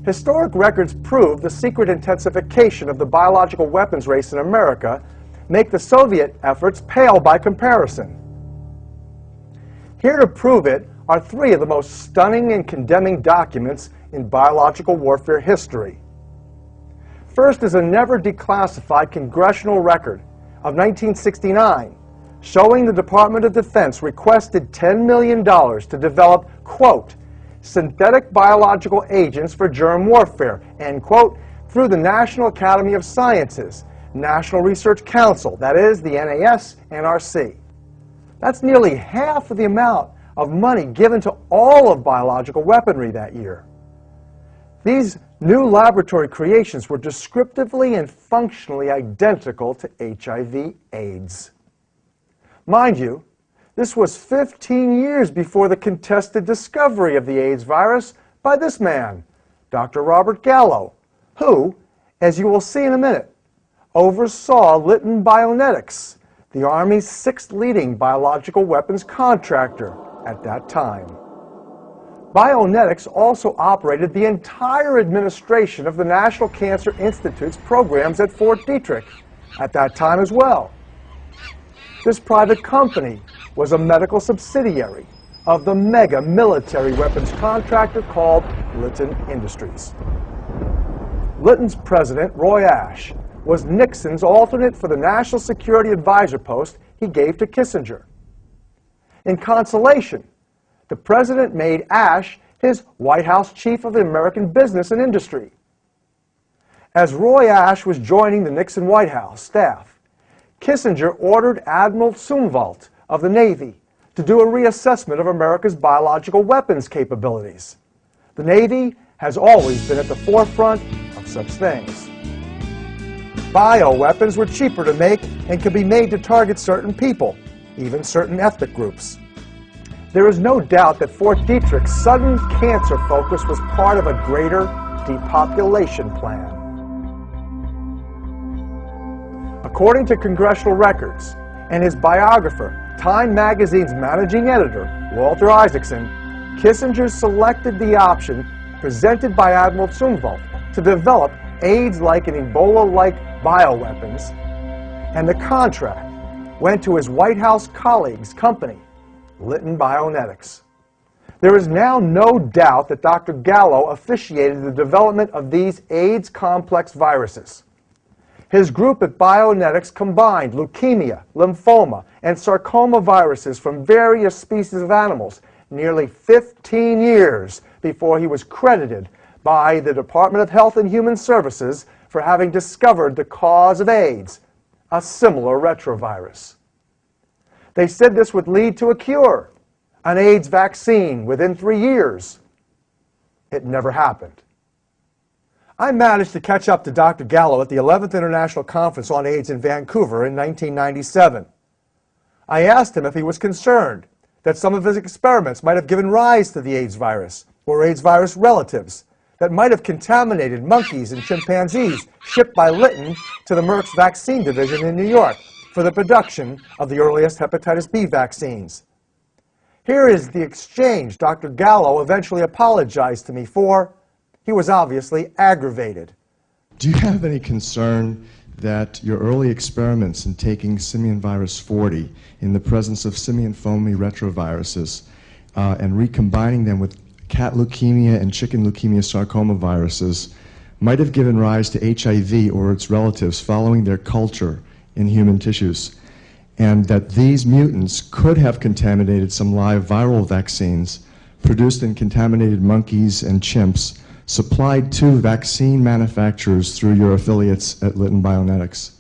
Historic records prove the secret intensification of the biological weapons race in America make the Soviet efforts pale by comparison. Here to prove it are three of the most stunning and condemning documents in biological warfare history. First is a never declassified congressional record of 1969 showing the Department of Defense requested $10 million to develop, quote, synthetic biological agents for germ warfare, end quote, through the National Academy of Sciences, National Research Council, that is, the NAS-NRC. That's nearly half of the amount of money given to all of biological weaponry that year. These new laboratory creations were descriptively and functionally identical to HIV/AIDS. Mind you, this was 15 years before the contested discovery of the AIDS virus by this man, Dr. Robert Gallo, who, as you will see in a minute, oversaw Litton Bionetics, the Army's sixth leading biological weapons contractor at that time. Bionetics also operated the entire administration of the National Cancer Institute's programs at Fort Detrick at that time as well. This private company was a medical subsidiary of the mega military weapons contractor called Litton Industries. Litton's president, Roy Ashe, was Nixon's alternate for the National Security Advisor post he gave to Kissinger. In consolation, the president made Ashe his White House chief of American business and industry. As Roy Ashe was joining the Nixon White House staff, Kissinger ordered Admiral Zumwalt of the Navy to do a reassessment of America's biological weapons capabilities. The Navy has always been at the forefront of such things. Bioweapons were cheaper to make and could be made to target certain people, even certain ethnic groups. There is no doubt that Fort Detrick's sudden cancer focus was part of a greater depopulation plan. According to congressional records and his biographer, Time magazine's managing editor, Walter Isaacson, Kissinger selected the option presented by Admiral Zumwalt to develop AIDS-like and Ebola-like bioweapons, and the contract went to his White House colleague's company, Litton Bionetics. There is now no doubt that Dr. Gallo officiated the development of these AIDS complex viruses. His group at Bionetics combined leukemia, lymphoma, and sarcoma viruses from various species of animals nearly 15 years before he was credited by the Department of Health and Human Services for having discovered the cause of AIDS, a similar retrovirus. They said this would lead to a cure, an AIDS vaccine within 3 years. It never happened. I managed to catch up to Dr. Gallo at the 11th International Conference on AIDS in Vancouver in 1997. I asked him if he was concerned that some of his experiments might have given rise to the AIDS virus or AIDS virus relatives that might have contaminated monkeys and chimpanzees shipped by Litton to the Merck's vaccine division in New York for the production of the earliest hepatitis B vaccines. Here is the exchange Dr. Gallo eventually apologized to me for. He was obviously aggravated. Do you have any concern that your early experiments in taking simian virus 40 in the presence of simian foamy retroviruses and recombining them with cat leukemia and chicken leukemia sarcoma viruses might have given rise to HIV or its relatives following their culture in human tissues, and that these mutants could have contaminated some live viral vaccines produced in contaminated monkeys and chimps supplied to vaccine manufacturers through your affiliates at Litton Bionetics?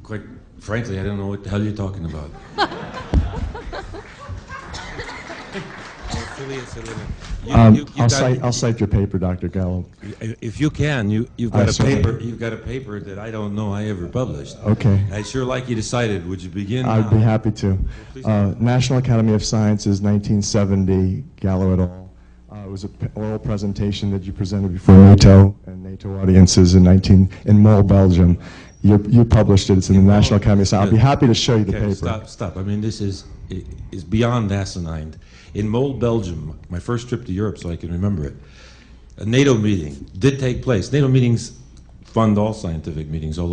Quite frankly, I don't know what the hell you're talking about. Affiliates at Litton. I'll cite your paper, Dr. Gallo. If you can, you've got a paper. You've got a paper that I don't know I ever published. Okay. I'd sure like you to cite it. Would you begin? I'd be happy to. National Academy of Sciences, 1970, Gallo et al. It was an oral presentation that you presented before NATO and NATO audiences in Mol, Belgium. You published it. It's in the National Academy of Sciences. I'll be happy to show you the paper. Stop. I mean, this is beyond asinine. In Mol, Belgium, my first trip to Europe, so I can remember it, A NATO meeting did take place. NATO meetings fund all scientific meetings all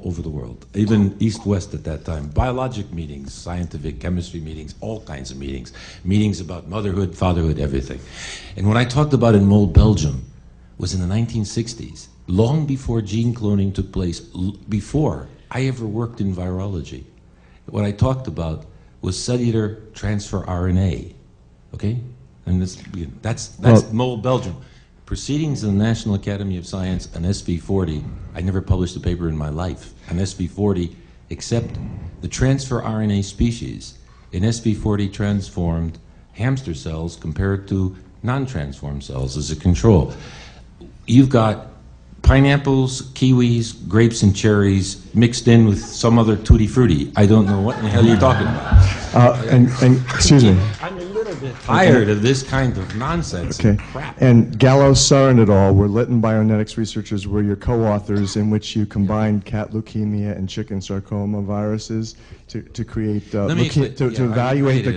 over the world, even East-West at that time. Biologic meetings, scientific chemistry meetings, all kinds of meetings. Meetings about motherhood, fatherhood, everything. And what I talked about in Mole, Belgium, was in the 1960s, long before gene cloning took place, before I ever worked in virology. What I talked about was cellular transfer RNA, okay? And that's Mole, Belgium. Proceedings of the National Academy of Science, an SV40, I never published a paper in my life, an SV40, except the transfer RNA species. In SV40 transformed hamster cells compared to non-transformed cells as a control. You've got pineapples, kiwis, grapes, and cherries mixed in with some other tutti frutti. I don't know what in the hell you're talking about. And excuse me. I'm a little bit tired of this kind of nonsense and crap. And Gallo, Sarin et al. Were Lytton bionetics researchers were your co-authors in which you combined cat leukemia and chicken sarcoma viruses to create to evaluate the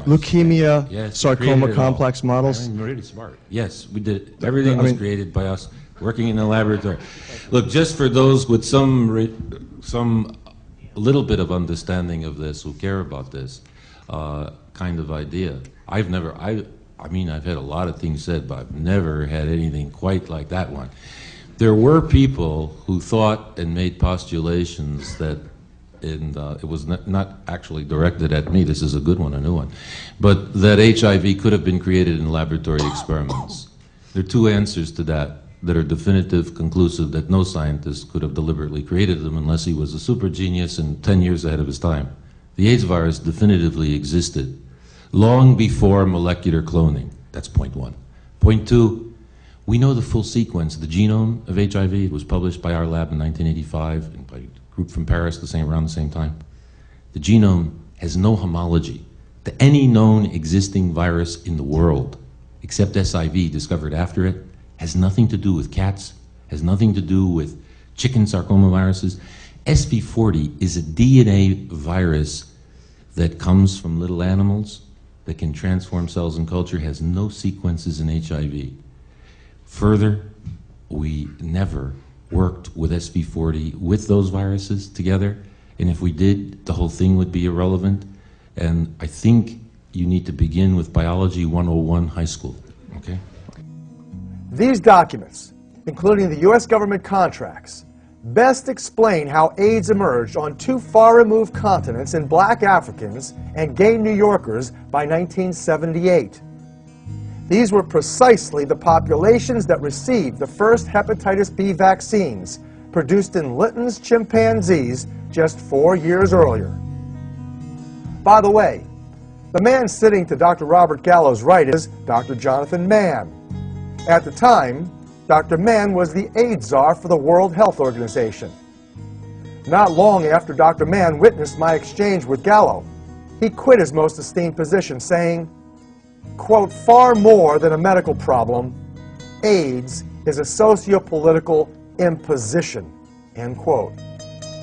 leukemia sarcoma complex models. I'm really smart. Yes, we did it. Everything was created by us working in the laboratory. Look, just for those with some little bit of understanding of this, who care about this kind of idea. I mean, I've had a lot of things said, but I've never had anything quite like that one. There were people who thought and made postulations that, it was not actually directed at me, this is a good one, a new one, but that HIV could have been created in laboratory experiments. There are two answers to that are definitive, conclusive, that no scientist could have deliberately created them unless he was a super genius and 10 years ahead of his time. The AIDS virus definitively existed long before molecular cloning. That's point one. Point two, we know the full sequence, the genome of HIV. It was published by our lab in 1985 and by a group from Paris around the same time. The genome has no homology to any known existing virus in the world, except SIV discovered after it. Has nothing to do with cats, has nothing to do with chicken sarcoma viruses. SV40 is a DNA virus that comes from little animals that can transform cells in culture, has no sequences in HIV. Further, we never worked with SV40 with those viruses together, and if we did, the whole thing would be irrelevant. And I think you need to begin with Biology 101 high school, okay? These documents, including the U.S. government contracts, best explain how AIDS emerged on two far-removed continents in black Africans and gay New Yorkers by 1978. These were precisely the populations that received the first hepatitis B vaccines produced in Lytton's chimpanzees just 4 years earlier. By the way, the man sitting to Dr. Robert Gallo's right is Dr. Jonathan Mann. At the time, Dr. Mann was the AIDS czar for the World Health Organization. Not long after Dr. Mann witnessed my exchange with Gallo, he quit his most esteemed position, saying, quote, "Far more than a medical problem, AIDS is a socio-political imposition," end quote.